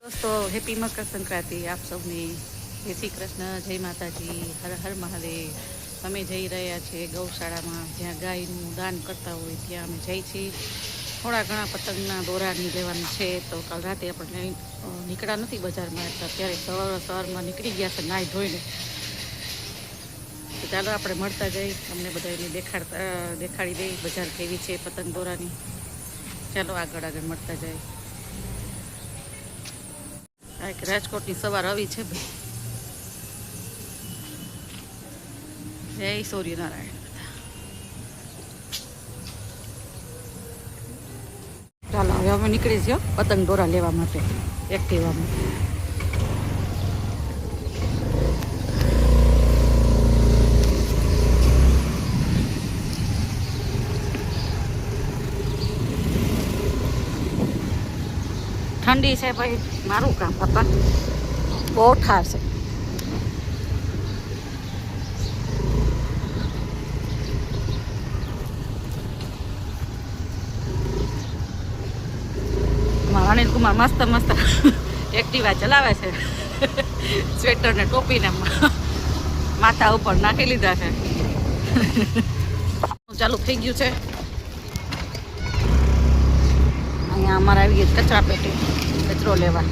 दोस्तों हैप्पी मकर संक्रांति आप सबने जय श्री कृष्ण जय माताजी हर हर महादेव। અમે જઈ રહ્યા છીએ ગૌશાળામાં જ્યાં ગાયનું દાન કરતા હોય ત્યાં અમે જઈ છીએ। થોડા ઘણા પતંગના દોરાની લેવાનું છે તો કાલ રાતે આપણે નીકળ્યા નથી બજારમાં એટલે અત્યારે સવારમાં નીકળી ગયા છે નાહી ધોઈને। તો ચાલો આપણે મળતા જઈ તમને બધાને દેખાડી દઈ બજાર કેવી છે પતંગ દોરાની। ચાલો આગળ મળતા જઈ। આ એક રાજકોટની સવાર આવી છે ભાઈ। જય સૂર્યનારાયણ। ચાલો હવે અમે નીકળી છીએ પતંગ દોરા લેવા માટે એક્ટિવામાં। ઠંડી છે ભાઈ મારું કામ પપ્પા બહુ ઠાર છે। અનિલ કુમાર મસ્ત મસ્ત એક્ટિવા ચલાવે છે। સ્વેટર ને ટોપીને માથા ઉપર નાખી લીધા છે। ચાલુ થઈ ગયું છે। અહીંયા અમારે આવી ગઈ કચરા પેટી કચરો લેવા।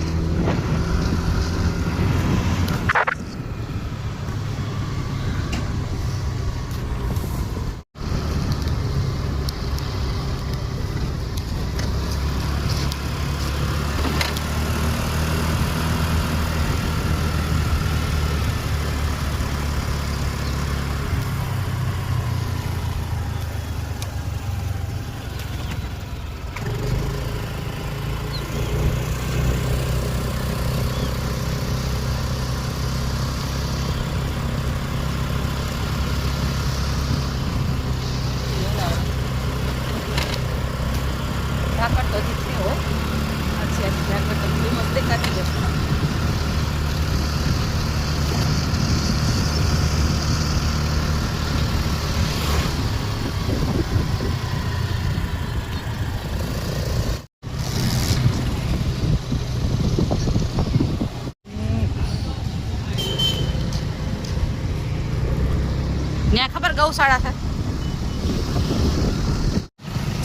ત્યાં ખબર ગૌશાળા છે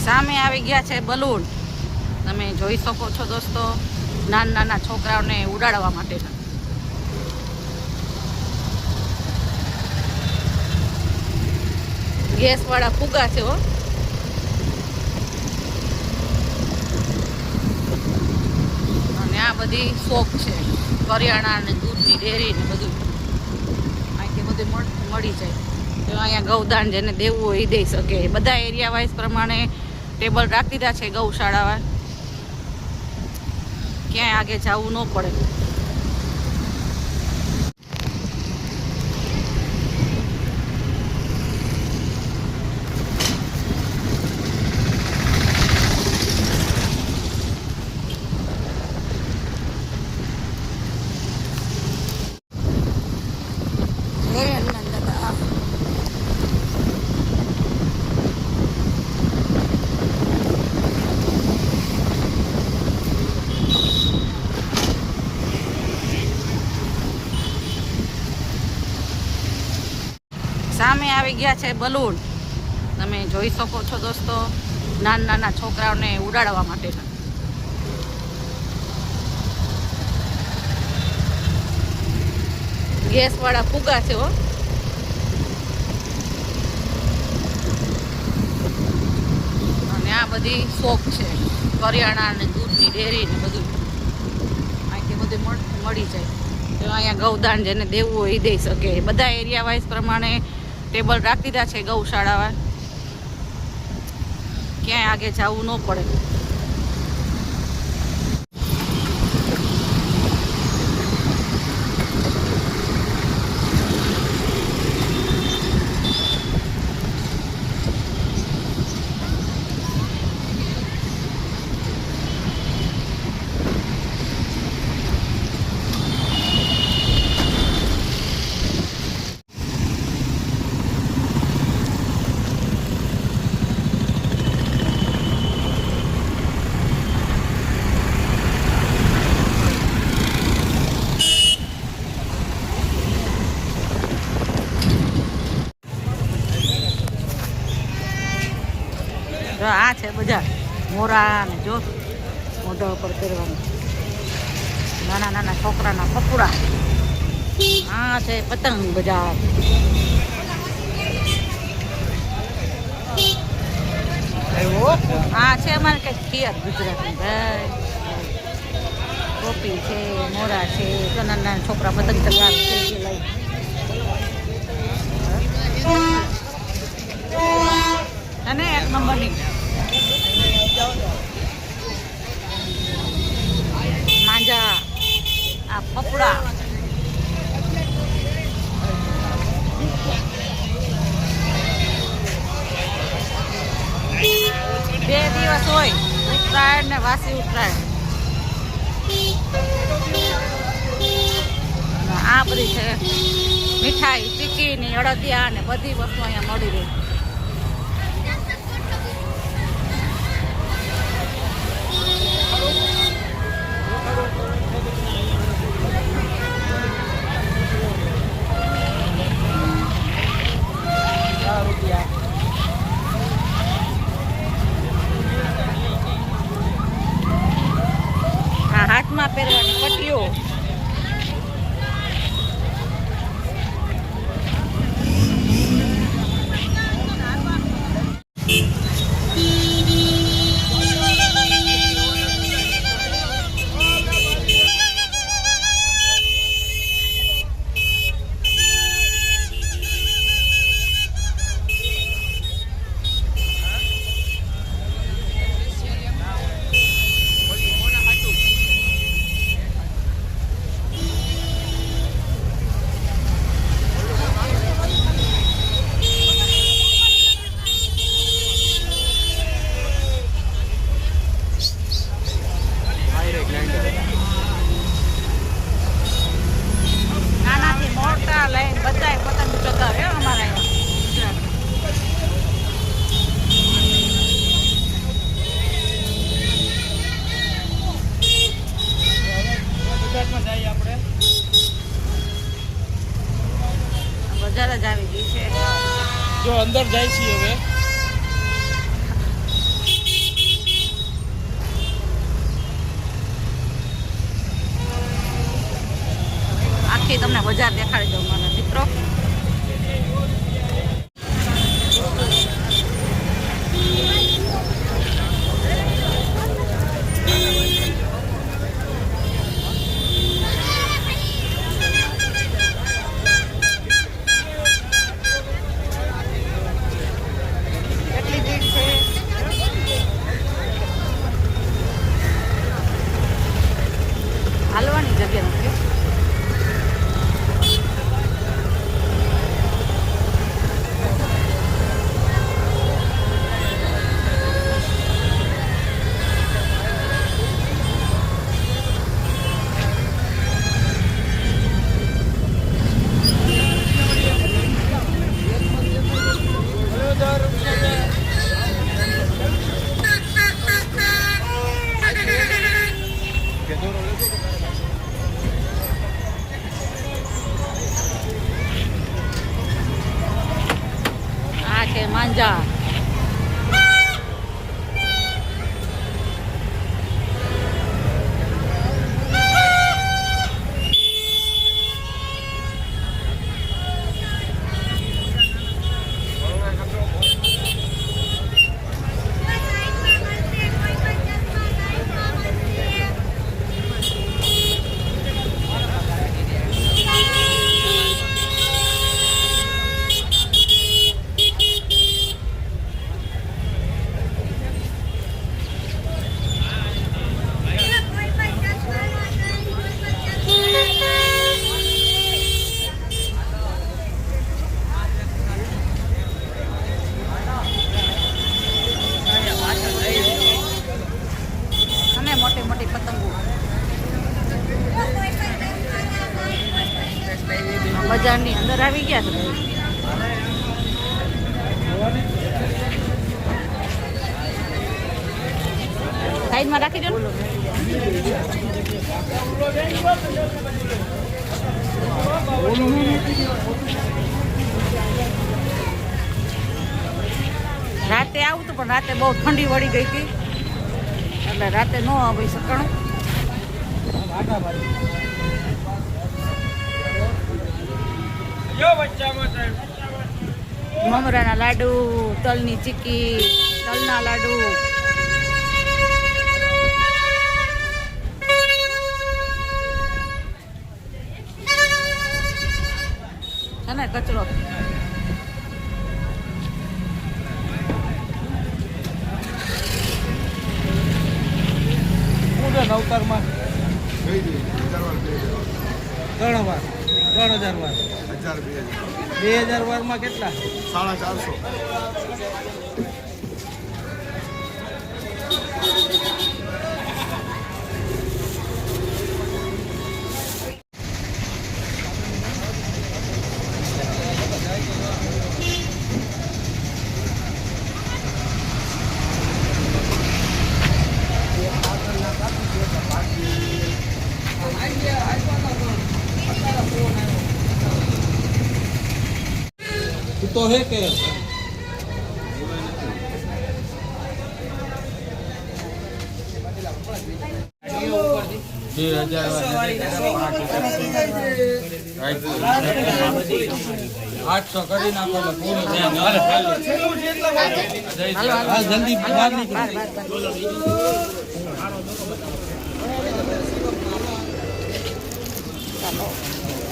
સામે આવી ગયા છે બલૂન। તમે જોઈ શકો છો દોસ્તો નાના છોકરાઓને ઉડાડવા માટેના। ગેસ વાળા ફુગા છે હો। અને આ બધી શોપ છે કરિયાણા અને દૂધની ડેરી ને બધું અહીંથી બધું મળી જાય। અહીંયા ગૌદાન જેને દેવું હોય એ દઈ શકે। બધા એરિયા વાઇઝ પ્રમાણે ટેબલ રાખી દીધા છે ગૌશાળામાં, ક્યાંય આગે જવું ન પડે। સામે આવી ગયા છે બલૂન। તમે જોઈ શકો છો દોસ્તો નાના છોકરાઓને ઉડાડવા માટેના। ગેસ વાળા ફુગા છે હો। અને આ બધી શોપ છે કરિયાણા અને દૂધની ડેરી ને બધું અહીંથી બધું મળી જાય। તો અહીંયા ગૌદાન જેને દેવું હોય એ દઈ શકે। બધા એરિયા વાઇઝ પ્રમાણે ટેબલ રાખી દીધા છે ગૌશાળામાં, ક્યાંય આગે જવું ન પડે। જો આ છે બજાર મોરા ને જો મોઢા ઉપર પહેરવાનું નાના નાના છોકરાના કપડા. આ છે પતંગ બજાર. આ છે અમારે કઈક ખીર ગુજરાતની ભાઈ. ટોપી છે મોરા છે નાના નાના છોકરા પતંગ ચગાવે છે લઈ. અને એક નંબરની માંજા આ કપડા. 2 દિવસ હોય ઉત્તરાયણ ને વાસી ઉત્તરાયણ. આ બધી છે મીઠાઈ ચીકી ની અડદિયા ને બધી વસ્તુ અહીંયા મળી રહી. આ હાથમાં પહેરવાની પટ્ટીઓ. નાનાથી મોટા લઈને બધાય પતંગ ચગાવે અમારા અહીંયા. બજાર જ આવી ગઈ છે. જો અંદર જાય છે હવે. આખી તમને બજાર દેખાડી દઉં મારા મિત્રો. કેટલી ભીડ છે. હાલવાની જગ્યા નથી. આ છે માંજા. અને મોટી મોટી પતંગો. બજારની અંદર આવી ગયા છે. સાઈડમાં રાખી દો. રાતે આવું તો પણ રાતે બહુ ઠંડી વળી ગઈ હતી એટલે રાતે ન આવી શકણું. મમરાના લાડુ, તલની ચીક્કી, તલના લાડુ, છે ને કચરો. નવતારમાં 3 વાર 3000 વાર 2000 વારમાં કેટલા? 450. તો હે કે 800 કરી નાખો એટલે પૂરું ધ્યાન. હા જલ્દી બહાર નીકળો.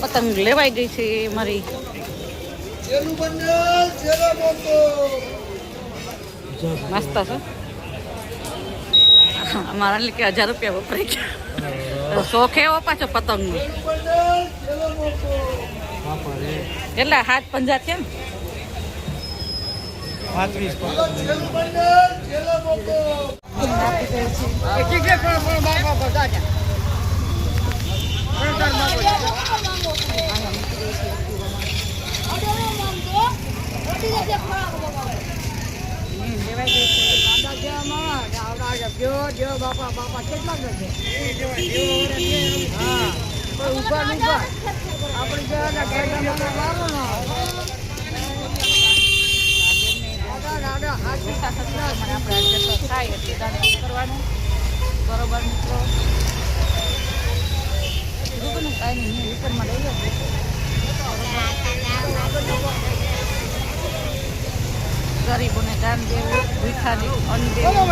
પતંગ લેવાઈ ગઈ છે મારી. મસ્ત છે. અમારા એટલે કે 1000 રૂપિયા વપરાઈ ગયા. શોખ એવો પાછો પતંગનો. કેટલા 7 પંજા છે ને? થાય એટલે દાન કરવાનું. બરોબર મિત્રો. કાંઈ નહીં વિકરમાં લઈ લો. ગરીબોને દાન દેવું, ભૂખાને અન્ન દેવું.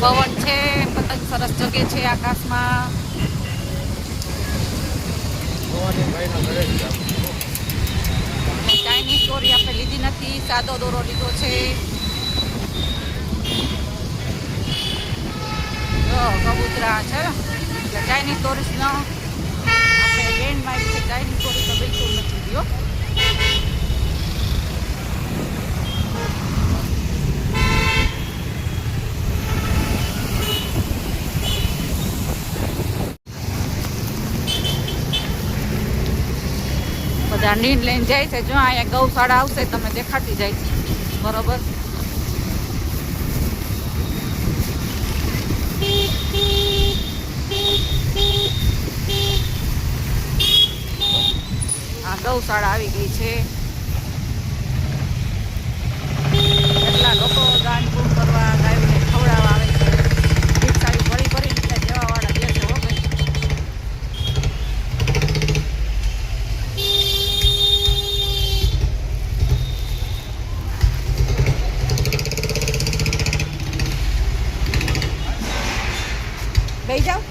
પવન છે, પતંગ સરસ જગે છે આકાશમાં. ચાઇનીઝ દોરી આપણે લીધી નથી, સાદો દોરો લીધો છે. કબૂતરા છે એટલે ચાઇનીઝ દોરી ન આપણે બેન્ડ મારી છે. ચાઇનીઝ દોરી તો બિલકુલ નથી લીધો. બધા નીંદ લઈને જાય છે. જો અહીંયા ગૌશાળા આવશે તમે દેખાતી જાય છે. બરોબર. આ ગૌશાળા આવી ગઈ છે. કેટલા લોકો દાન પૂર્ણ કરવા ગાયોને ખવડાવવા આવે છે. રિક્ષાની ભરી ભરીને ત્યાં જવાવાળા દે છે. હો ભાઈ. બેસી જાઓ.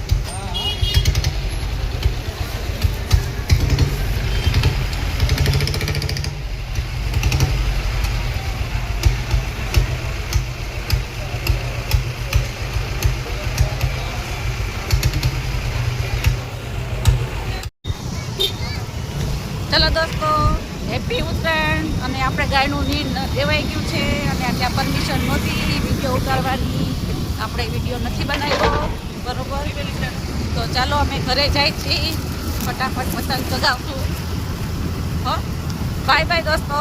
ચલો દોસ્તો, હેપી ઉત્તરાયણ. અને આપણે ગાયનું નીંદ દેવાઈ ગયું છે અને ત્યાં પરમિશન નહોતી વિડીયો ઉતારવાની. આપણે વિડીયો નથી બનાવ્યો. બરોબર. તો ચાલો અમે ઘરે જાય છીએ. ફટાફટ પતંગ ચગાવશું. હો, બાય બાય દોસ્તો.